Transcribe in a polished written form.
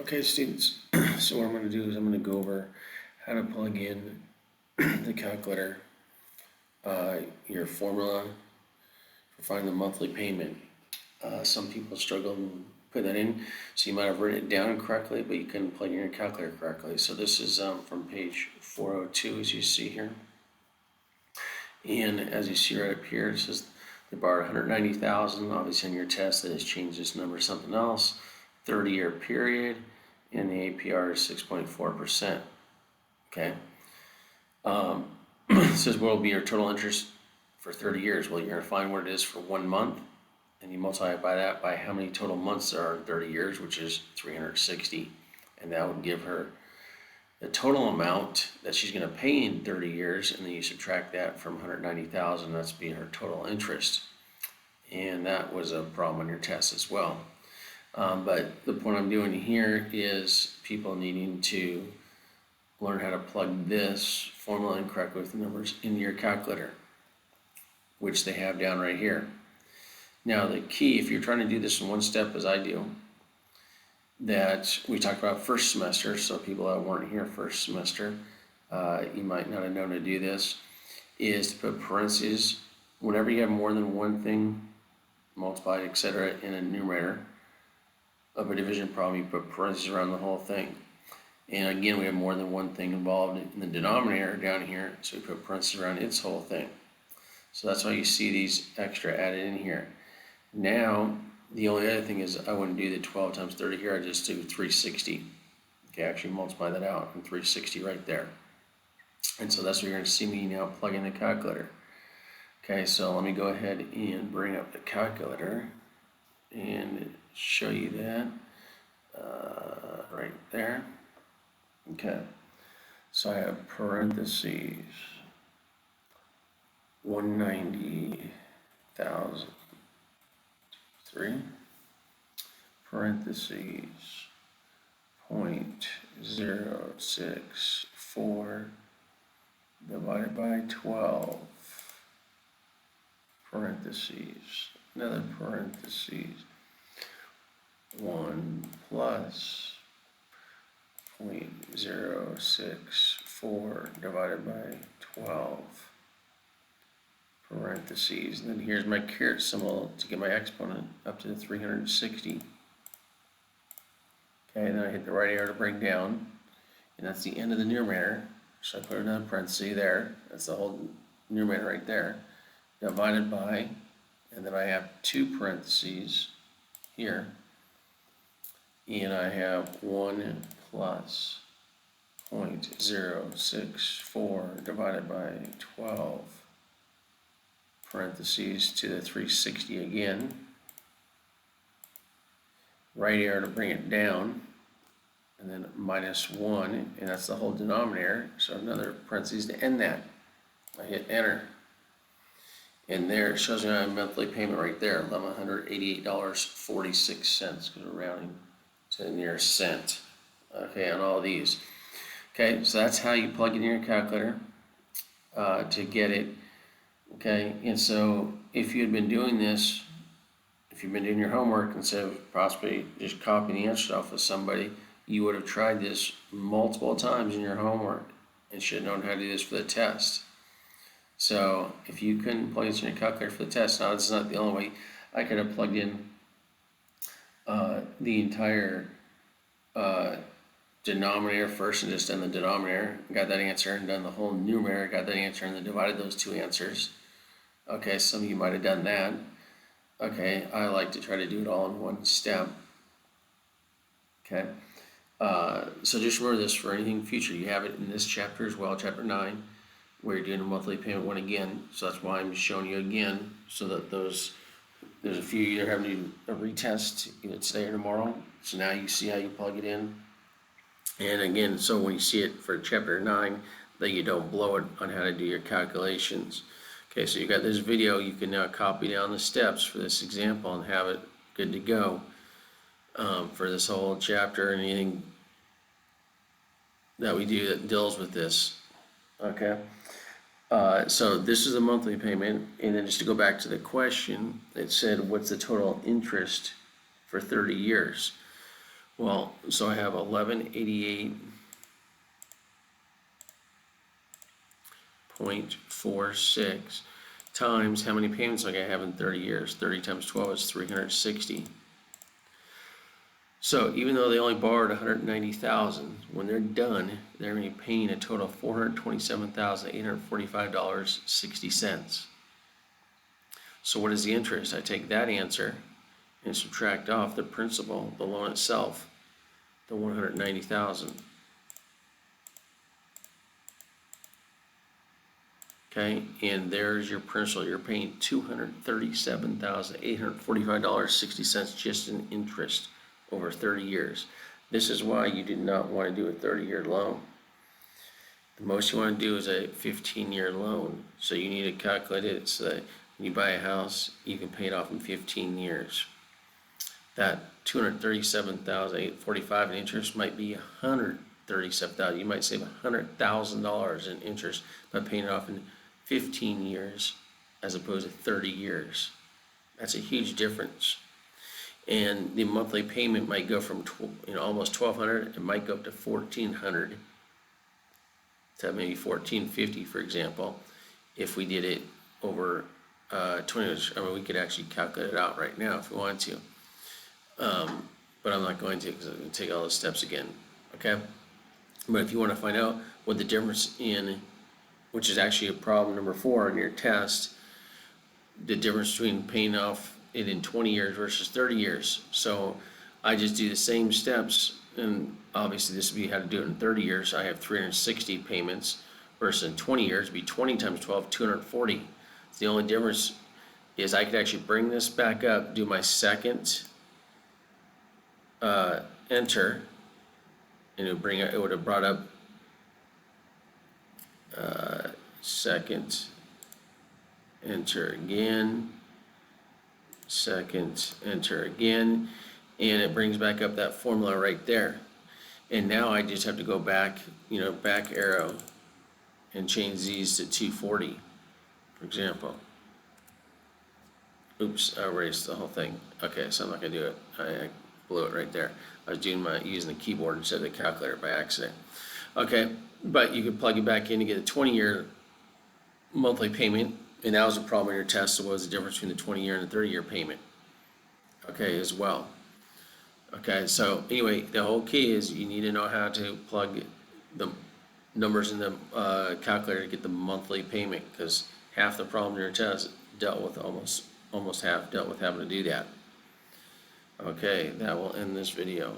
Okay, students, so what I'm going to do is I'm going to go over how to plug in the calculator, your formula for finding the monthly payment. Some people struggle to put that in, so you might have written it down correctly, but you couldn't plug in your calculator correctly. So this is from page 402, as you see here. And as you see right up here, it says they borrowed $190,000. Obviously, in your test, that has changed this number to something else. 30-year period, and the APR is 6.4%. Okay. It says what will be your total interest for 30 years? Well, you're going to find what it is for 1 month, and you multiply it by that by how many total months there are in 30 years, which is 360, and that would give her the total amount that she's going to pay in 30 years, and then you subtract that from 190,000. That's being her total interest, and that was a problem on your test as well. But the point I'm doing here is people needing to learn how to plug this formula in correctly with the numbers into your calculator, which they have down right here. Now the key, if you're trying to do this in one step as I do, that we talked about first semester, so people that weren't here first semester, you might not have known to do this, is to put parentheses whenever you have more than one thing multiplied, etc., in a numerator of a division problem. You put parentheses around the whole thing. And again, we have more than one thing involved in the denominator down here, so we put parentheses around its whole thing. So that's why you see these extra added in here. Now, the only other thing is I wouldn't do the 12 times 30 here, I just do 360. Okay, actually multiply that out and 360 right there. And so that's what you're going to see me now plug in the calculator. Okay, so let me go ahead and bring up the calculator and show you that right there. Okay, so I have parentheses 190,003 parentheses 0.064 divided by 12 parentheses, another parentheses 1 plus 0.064 divided by 12 parentheses, and then here's my caret symbol to get my exponent up to 360. Okay, then I hit the right arrow to bring down, and that's the end of the numerator, so I put another parenthesis there. That's the whole numerator right there, divided by, and then I have two parentheses here, and I have 1 plus 0.064 divided by 12 parentheses to the 360 again. Right arrow to bring it down, and then minus 1, and that's the whole denominator, so another parentheses to end that. I hit enter, and there it shows me my monthly payment right there, $1,188.46, because we're rounding to the nearest cent. Okay, on all these. Okay, so that's how you plug it in your calculator to get it. Okay, and so if you had been doing this, if you've been doing your homework instead of possibly just copying the answers off of somebody, you would have tried this multiple times in your homework and should have known how to do this for the test. So if you couldn't plug this in your calculator for the test, now this is not the only way. I could have plugged in the entire denominator first and just done the denominator, got that answer, and done the whole numerator, got that answer, and then divided those two answers. Okay, some of you might have done that. Okay, I like to try to do it all in one step. Okay, so just remember this for anything future. You have it in this chapter as well, chapter 9, where you're doing a monthly payment one again. So that's why I'm showing you again, so that there's a few you're having to do a retest either today or tomorrow. So now you see how you plug it in. And again, so when you see it for chapter 9, that you don't blow it on how to do your calculations. Okay, so you got this video, you can now copy down the steps for this example and have it good to go for this whole chapter and anything that we do that deals with this. Okay, so this is a monthly payment, and then just to go back to the question, it said what's the total interest for 30 years? Well, so I have 1188.46 times how many payments like I have in 30 years. 30 times 12 is 360. So even though they only borrowed 190,000, when they're done, they're going to be paying a total of $427,845.60. So what is the interest? I take that answer and subtract off the principal, the loan itself, the 190,000. Okay, and there's your principal. You're paying $237,845.60 just in interest over 30 years. This is why you do not want to do a 30-year loan. The most you want to do is a 15-year loan. So you need to calculate it so that when you buy a house, you can pay it off in 15 years. That $237,845 in interest might be $137,000. You might save $100,000 in interest by paying it off in 15 years as opposed to 30 years. That's a huge difference. And the monthly payment might go from almost $1,200. It might go up to $1,400. So maybe $1,450, for example, if we did it over 20 years. I mean, we could actually calculate it out right now if we wanted to. But I'm not going to because I'm going to take all those steps again. Okay? But if you want to find out what the difference in, which is actually a problem number 4 on your test, the difference between paying off it in 20 years versus 30 years. So I just do the same steps, and obviously this would be how to do it in 30 years. I have 360 payments versus in 20 years, it'd be 20 times 12, 240. The only difference is I could actually bring this back up, do my second enter, and it would have brought up second enter again, second enter again, and it brings back up that formula right there. And now I just have to go back, back arrow and change these to 240, for example. Oops, I erased the whole thing. Okay, so I'm not gonna do it. I blew it right there. I was using the keyboard instead of the calculator by accident. Okay, but you could plug it back in to get a 20-year monthly payment, and that was a problem in your test. So what was the difference between the 20-year and the 30-year payment? Okay, as well. Okay, so anyway, the whole key is you need to know how to plug the numbers in the calculator to get the monthly payment, because half the problem in your test dealt with almost half dealt with having to do that. Okay, that will end this video.